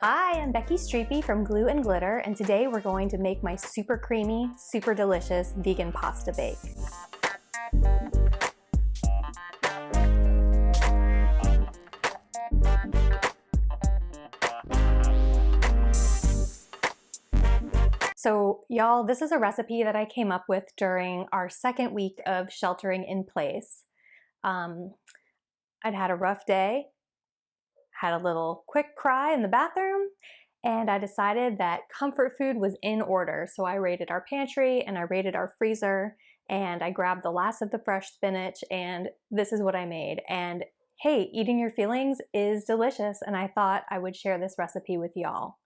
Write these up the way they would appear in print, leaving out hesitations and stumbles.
Hi, I'm Becky Streepy from Glue and Glitter, and today we're going to make my super creamy, super delicious vegan pasta bake. So y'all, this is a recipe that I came up with during our second week of sheltering in place. I'd had a rough day, had a little quick cry in the bathroom, and I decided that comfort food was in order. So I raided our pantry and I raided our freezer and I grabbed the last of the fresh spinach, and this is what I made. And hey, eating your feelings is delicious, and I thought I would share this recipe with y'all.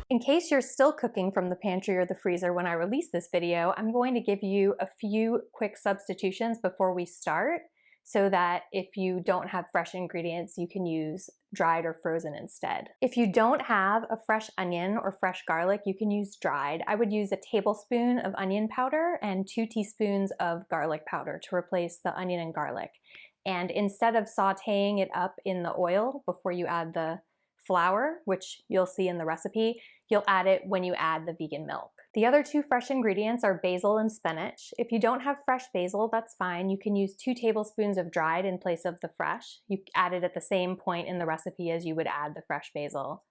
In case you're still cooking from the pantry or the freezer when I release this video, I'm going to give you a few quick substitutions before we start, so that if you don't have fresh ingredients, you can use dried or frozen instead. If you don't have a fresh onion or fresh garlic, you can use dried. I would use a tablespoon of onion powder and 2 teaspoons of garlic powder to replace the onion and garlic. And instead of sauteing it up in the oil before you add the flour, which you'll see in the recipe, you'll add it when you add the vegan milk. The other 2 fresh ingredients are basil and spinach. If you don't have fresh basil, that's fine. You can use 2 tablespoons of dried in place of the fresh. You add it at the same point in the recipe as you would add the fresh basil.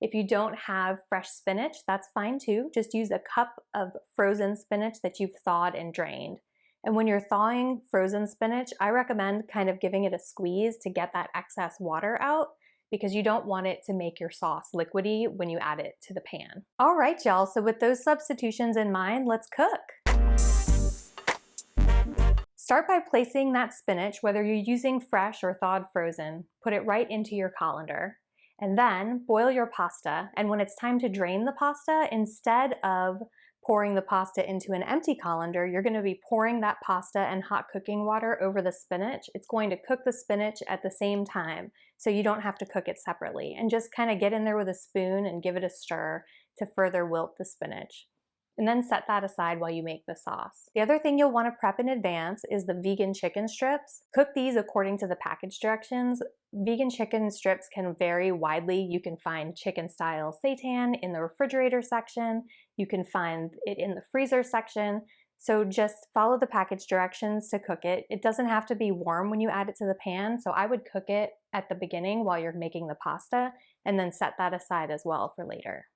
If you don't have fresh spinach, that's fine too. Just use a cup of frozen spinach that you've thawed and drained. And when you're thawing frozen spinach, I recommend kind of giving it a squeeze to get that excess water out, because you don't want it to make your sauce liquidy when you add it to the pan. All right, y'all, so with those substitutions in mind, let's cook. Start by placing that spinach, whether you're using fresh or thawed frozen, put it right into your colander. And then boil your pasta, and when it's time to drain the pasta, instead of pouring the pasta into an empty colander, you're going to be pouring that pasta and hot cooking water over the spinach. It's going to cook the spinach at the same time, so you don't have to cook it separately. And just kind of get in there with a spoon and give it a stir to further wilt the spinach. And then set that aside while you make the sauce. The other thing you'll want to prep in advance is the vegan chicken strips. Cook these according to the package directions. Vegan chicken strips can vary widely. You can find chicken style seitan in the refrigerator section. You can find it in the freezer section. So just follow the package directions to cook it. It doesn't have to be warm when you add it to the pan, so I would cook it at the beginning while you're making the pasta, and then set that aside as well for later.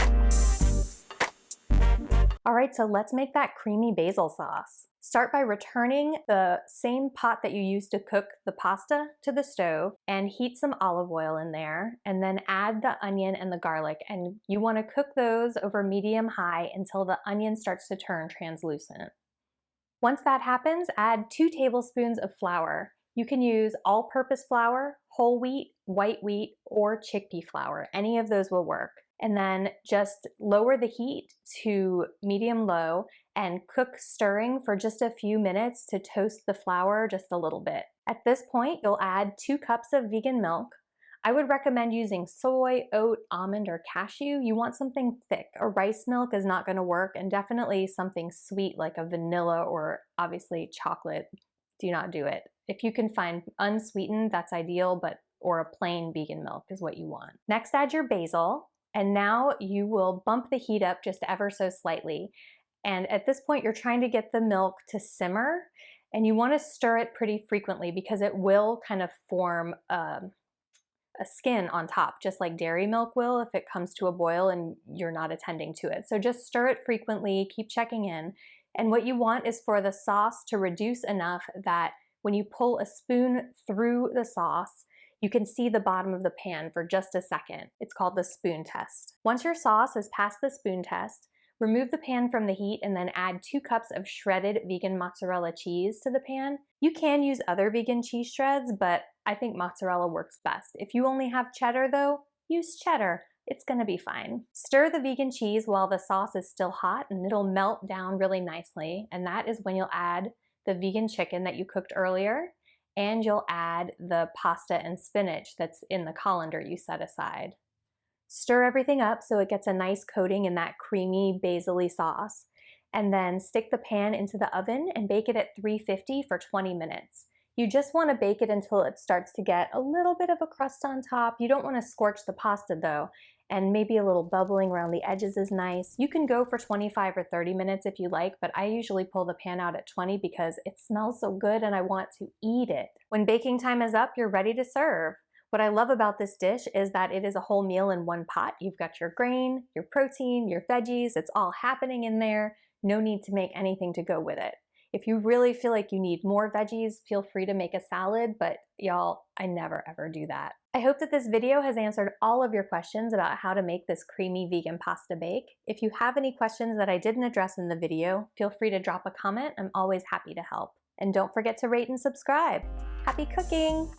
All right, so let's make that creamy basil sauce. Start by returning the same pot that you used to cook the pasta to the stove and heat some olive oil in there, and then add the onion and the garlic, and you want to cook those over medium-high until the onion starts to turn translucent. Once that happens, add 2 tablespoons of flour. You can use all-purpose flour, whole wheat, white wheat, or chickpea flour. Any of those will work. And then just lower the heat to medium-low and cook stirring for just a few minutes to toast the flour just a little bit. At this point, you'll add 2 cups of vegan milk. I would recommend using soy, oat, almond, or cashew. You want something thick. A rice milk is not going to work, and definitely something sweet like a vanilla or obviously chocolate. Do not do it. If you can find unsweetened, that's ideal, or a plain vegan milk is what you want. Next, add your basil. And now you will bump the heat up just ever so slightly. And at this point, you're trying to get the milk to simmer, and you want to stir it pretty frequently because it will kind of form a skin on top, just like dairy milk will if it comes to a boil and you're not attending to it. So just stir it frequently, keep checking in. And what you want is for the sauce to reduce enough that when you pull a spoon through the sauce, you can see the bottom of the pan for just a second. It's called the spoon test. Once your sauce has passed the spoon test, remove the pan from the heat and then add 2 cups of shredded vegan mozzarella cheese to the pan. You can use other vegan cheese shreds, but I think mozzarella works best. If you only have cheddar though, use cheddar. It's gonna be fine. Stir the vegan cheese while the sauce is still hot, and it'll melt down really nicely. And that is when you'll add the vegan chicken that you cooked earlier, and you'll add the pasta and spinach that's in the colander you set aside. Stir everything up so it gets a nice coating in that creamy basil-y sauce, and then stick the pan into the oven and bake it at 350 for 20 minutes. You just want to bake it until it starts to get a little bit of a crust on top. You don't want to scorch the pasta though, and maybe a little bubbling around the edges is nice. You can go for 25 or 30 minutes if you like, but I usually pull the pan out at 20 because it smells so good and I want to eat it. When baking time is up, you're ready to serve. What I love about this dish is that it is a whole meal in one pot. You've got your grain, your protein, your veggies, it's all happening in there. No need to make anything to go with it. If you really feel like you need more veggies, feel free to make a salad, but y'all, I never ever do that. I hope that this video has answered all of your questions about how to make this creamy vegan pasta bake. If you have any questions that I didn't address in the video, feel free to drop a comment. I'm always happy to help. And don't forget to rate and subscribe. Happy cooking!